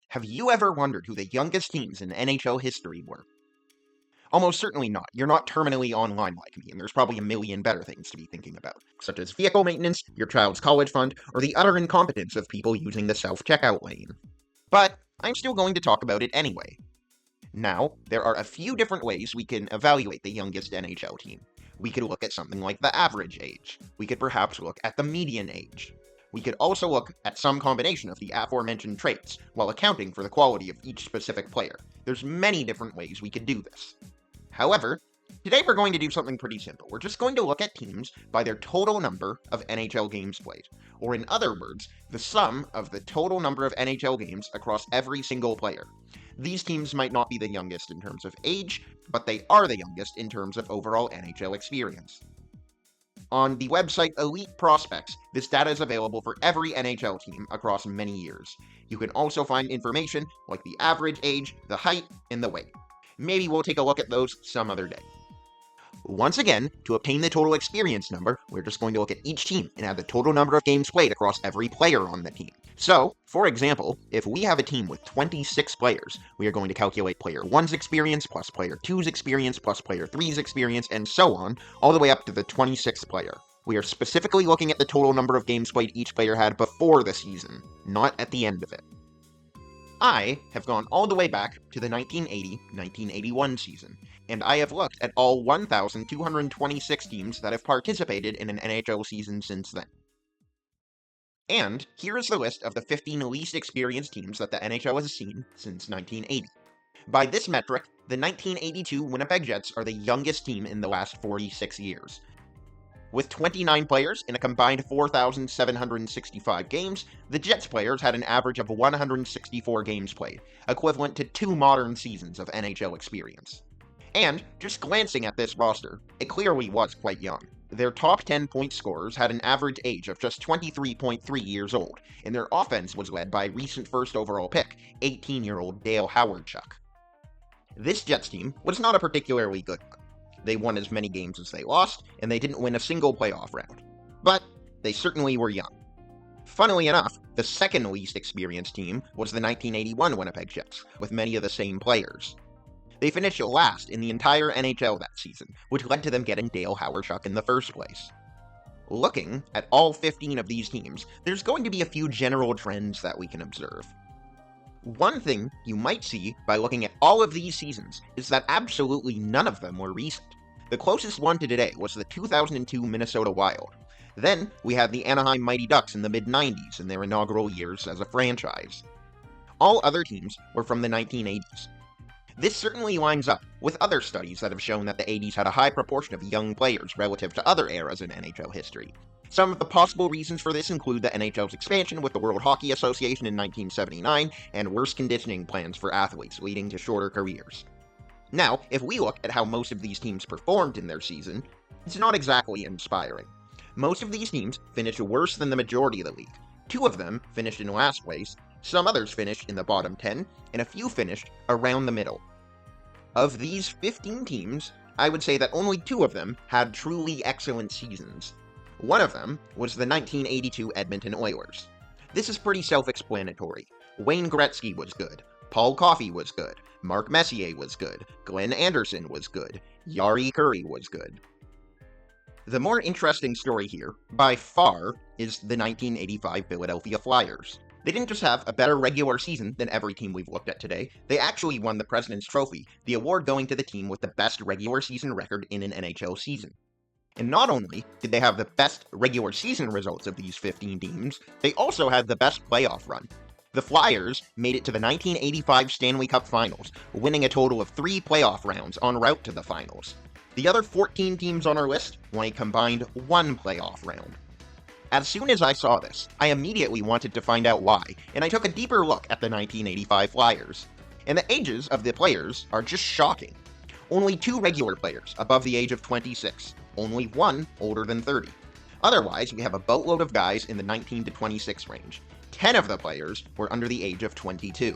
Have you ever wondered who the youngest teams in NHL history were? Almost certainly not. You're not terminally online like me, and there's probably a million better things to be thinking about, such as vehicle maintenance, your child's college fund, or the utter incompetence of people using the self-checkout lane. But I'm still going to talk about it anyway. Now, there are a few different ways we can evaluate the youngest NHL team. We could look at something like the average age. We could perhaps look at the median age. We could also look at some combination of the aforementioned traits, while accounting for the quality of each specific player. There's many different ways we could do this. However, today we're going to do something pretty simple. We're just going to look at teams by their total number of NHL games played, or in other words, the sum of the total number of NHL games across every single player. These teams might not be the youngest in terms of age, but they are the youngest in terms of overall NHL experience. On the website Elite Prospects, this data is available for every NHL team across many years. You can also find information like the average age, the height, and the weight. Maybe we'll take a look at those some other day. Once again, to obtain the total experience number, we're just going to look at each team and add the total number of games played across every player on the team. So, for example, if we have a team with 26 players, we are going to calculate player 1's experience plus player 2's experience plus player 3's experience and so on, all the way up to the 26th player. We are specifically looking at the total number of games played each player had before the season, not at the end of it. I have gone all the way back to the 1980-1981 season, and I have looked at all 1,226 teams that have participated in an NHL season since then. And here is the list of the 15 least experienced teams that the NHL has seen since 1980. By this metric, the 1982 Winnipeg Jets are the youngest team in the last 46 years. With 29 players in a combined 4,765 games, the Jets players had an average of 164 games played, equivalent to 2 modern seasons of NHL experience. And, just glancing at this roster, it clearly was quite young. Their top 10 point scorers had an average age of just 23.3 years old, and their offense was led by recent first overall pick, 18-year-old Dale Howardchuk. This Jets team was not a particularly good one. They won as many games as they lost, and they didn't win a single playoff round. But they certainly were young. Funnily enough, the second least experienced team was the 1981 Winnipeg Jets, with many of the same players. They finished last in the entire NHL that season, which led to them getting Dale Howardchuk in the first place. Looking at all 15 of these teams, there's going to be a few general trends that we can observe. One thing you might see by looking at all of these seasons is that absolutely none of them were recent. The closest one to today was the 2002 Minnesota Wild. Then we had the Anaheim Mighty Ducks in the mid-90s in their inaugural years as a franchise. All other teams were from the 1980s. This certainly lines up with other studies that have shown that the 80s had a high proportion of young players relative to other eras in NHL history. Some of the possible reasons for this include the NHL's expansion with the World Hockey Association in 1979 and worse conditioning plans for athletes, leading to shorter careers. Now, if we look at how most of these teams performed in their season, it's not exactly inspiring. Most of these teams finished worse than the majority of the league. 2 of them finished in last place, some others finished in the bottom 10, and a few finished around the middle. Of these 15 teams, I would say that only 2 of them had truly excellent seasons. One of them was the 1982 Edmonton Oilers. This is pretty self-explanatory. Wayne Gretzky was good, Paul Coffey was good, Mark Messier was good, Glenn Anderson was good, Jari Kurri was good. The more interesting story here, by far, is the 1985 Philadelphia Flyers. They didn't just have a better regular season than every team we've looked at today, they actually won the President's Trophy, the award going to the team with the best regular season record in an NHL season. And not only did they have the best regular season results of these 15 teams, they also had the best playoff run. The Flyers made it to the 1985 Stanley Cup Finals, winning a total of 3 playoff rounds en route to the finals. The other 14 teams on our list won a combined 1 playoff round. As soon as I saw this, I immediately wanted to find out why, and I took a deeper look at the 1985 Flyers. And the ages of the players are just shocking. Only 2 regular players above the age of 26, only 1 older than 30. Otherwise, we have a boatload of guys in the 19 to 26 range. 10 of the players were under the age of 22.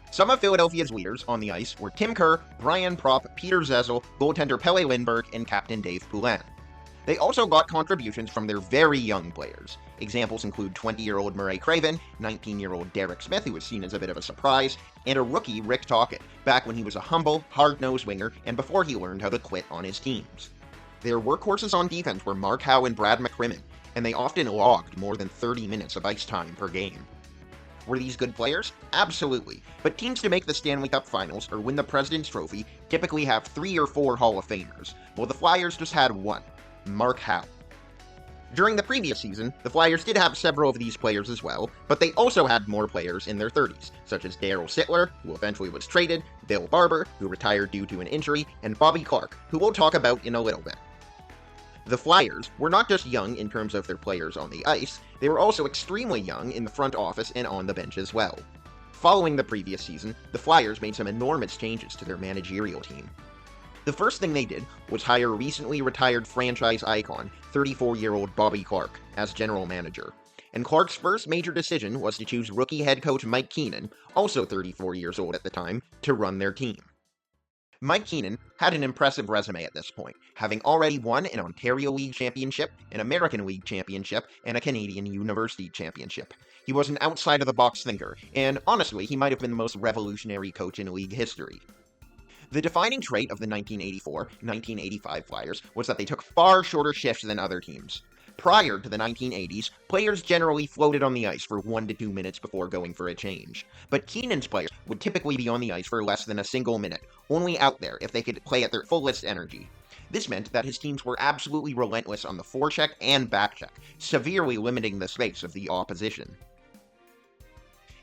Some of Philadelphia's leaders on the ice were Tim Kerr, Brian Propp, Peter Zezel, goaltender Pelle Lindbergh, and captain Dave Poulin. They also got contributions from their very young players. Examples include 20-year-old Murray Craven, 19-year-old Derek Smith, who was seen as a bit of a surprise, and a rookie Rick Tocchet, back when he was a humble, hard-nosed winger and before he learned how to quit on his teams. Their workhorses on defense were Mark Howe and Brad McCrimmon, and they often logged more than 30 minutes of ice time per game. Were these good players? Absolutely, but teams to make the Stanley Cup Finals or win the President's Trophy typically have 3 or 4 Hall of Famers, while the Flyers just had one, Mark Howe. During the previous season, the Flyers did have several of these players as well, but they also had more players in their 30s, such as Darryl Sittler, who eventually was traded, Bill Barber, who retired due to an injury, and Bobby Clarke, who we'll talk about in a little bit. The Flyers were not just young in terms of their players on the ice, they were also extremely young in the front office and on the bench as well. Following the previous season, the Flyers made some enormous changes to their managerial team. The first thing they did was hire recently retired franchise icon, 34-year-old Bobby Clarke, as general manager. And Clarke's first major decision was to choose rookie head coach Mike Keenan, also 34 years old at the time, to run their team. Mike Keenan had an impressive resume at this point, having already won an Ontario League Championship, an American League Championship, and a Canadian University Championship. He was an outside-of-the-box thinker, and honestly, he might have been the most revolutionary coach in league history. The defining trait of the 1984-1985 Flyers was that they took far shorter shifts than other teams. Prior to the 1980s, players generally floated on the ice for 1 to 2 minutes before going for a change. But Keenan's players would typically be on the ice for less than a single minute, only out there if they could play at their fullest energy. This meant that his teams were absolutely relentless on the forecheck and backcheck, severely limiting the space of the opposition.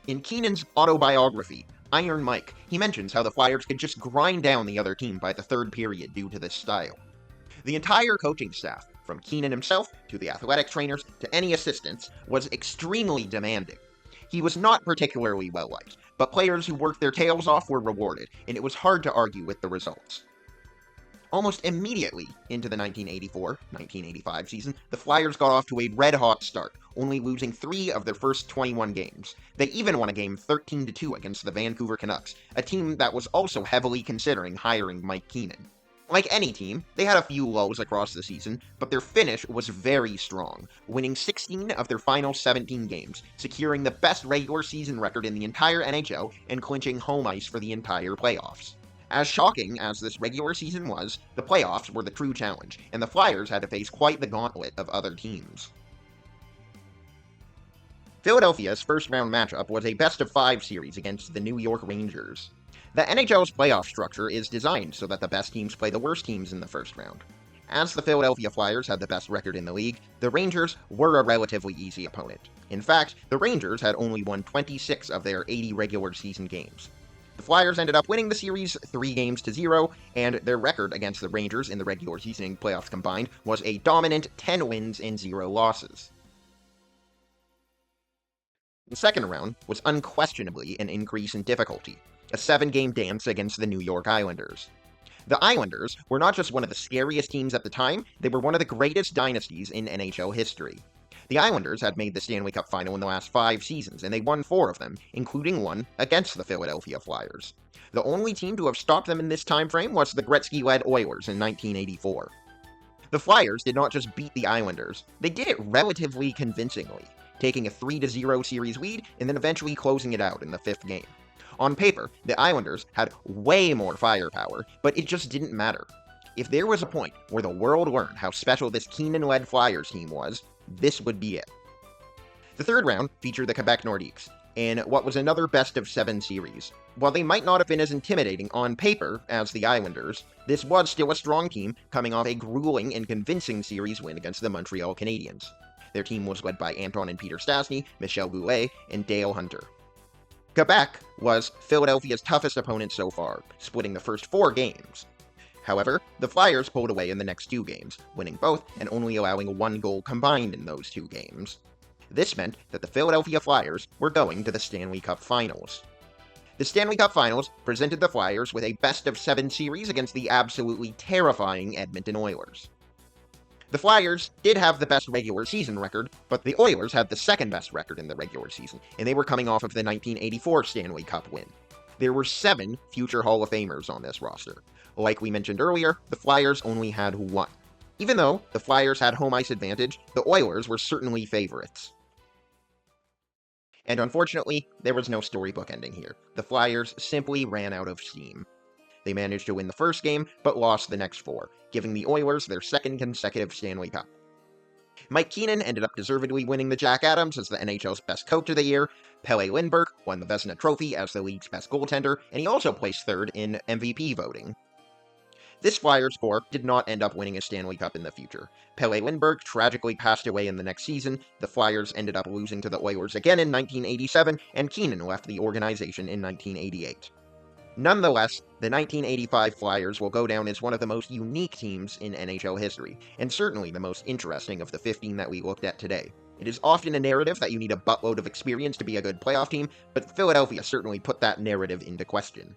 In Keenan's autobiography, Iron Mike, he mentions how the Flyers could just grind down the other team by the third period due to this style. The entire coaching staff, from Keenan himself to the athletic trainers to any assistants, was extremely demanding. He was not particularly well-liked, but players who worked their tails off were rewarded, and it was hard to argue with the results. Almost immediately into the 1984-1985 season, the Flyers got off to a red-hot start, only losing 3 of their first 21 games. They even won a game 13-2 against the Vancouver Canucks, a team that was also heavily considering hiring Mike Keenan. Like any team, they had a few lows across the season, but their finish was very strong, winning 16 of their final 17 games, securing the best regular season record in the entire NHL and clinching home ice for the entire playoffs. As shocking as this regular season was, the playoffs were the true challenge, and the Flyers had to face quite the gauntlet of other teams. Philadelphia's first-round matchup was a best-of-5 series against the New York Rangers. The NHL's playoff structure is designed so that the best teams play the worst teams in the first round. As the Philadelphia Flyers had the best record in the league, the Rangers were a relatively easy opponent. In fact, the Rangers had only won 26 of their 80 regular season games. The Flyers ended up winning the series 3-0, and their record against the Rangers in the regular season playoffs combined was a dominant 10 wins and 0 losses. The second round was unquestionably an increase in difficulty, a 7-game dance against the New York Islanders. The Islanders were not just one of the scariest teams at the time, they were one of the greatest dynasties in NHL history. The Islanders had made the Stanley Cup Final in the last 5 seasons, and they won 4 of them, including one against the Philadelphia Flyers. The only team to have stopped them in this time frame was the Gretzky-led Oilers in 1984. The Flyers did not just beat the Islanders, they did it relatively convincingly, taking a 3-0 series lead and then eventually closing it out in the 5th game. On paper, the Islanders had way more firepower, but it just didn't matter. If there was a point where the world learned how special this Keenan-led Flyers team was, this would be it. The third round featured the Quebec Nordiques, in what was another best-of-7 series. While they might not have been as intimidating on paper as the Islanders, this was still a strong team coming off a grueling and convincing series win against the Montreal Canadiens. Their team was led by Anton and Peter Stastny, Michel Goulet, and Dale Hunter. Quebec was Philadelphia's toughest opponent so far, splitting the first 4 games. However, the Flyers pulled away in the next 2 games, winning both and only allowing 1 goal combined in those 2 games. This meant that the Philadelphia Flyers were going to the Stanley Cup Finals. The Stanley Cup Finals presented the Flyers with a best-of-7 series against the absolutely terrifying Edmonton Oilers. The Flyers did have the best regular season record, but the Oilers had the second best record in the regular season, and they were coming off of the 1984 Stanley Cup win. There were 7 future Hall of Famers on this roster. Like we mentioned earlier, the Flyers only had 1. Even though the Flyers had home ice advantage, the Oilers were certainly favorites. And unfortunately, there was no storybook ending here. The Flyers simply ran out of steam. They managed to win the first game, but lost the next 4, giving the Oilers their second consecutive Stanley Cup. Mike Keenan ended up deservedly winning the Jack Adams as the NHL's best coach of the year. Pelle Lindbergh won the Vezina Trophy as the league's best goaltender, and he also placed third in MVP voting. This Flyers core did not end up winning a Stanley Cup in the future. Pelle Lindbergh tragically passed away in the next season, the Flyers ended up losing to the Oilers again in 1987, and Keenan left the organization in 1988. Nonetheless, the 1985 Flyers will go down as one of the most unique teams in NHL history, and certainly the most interesting of the 15 that we looked at today. It is often a narrative that you need a buttload of experience to be a good playoff team, but Philadelphia certainly put that narrative into question.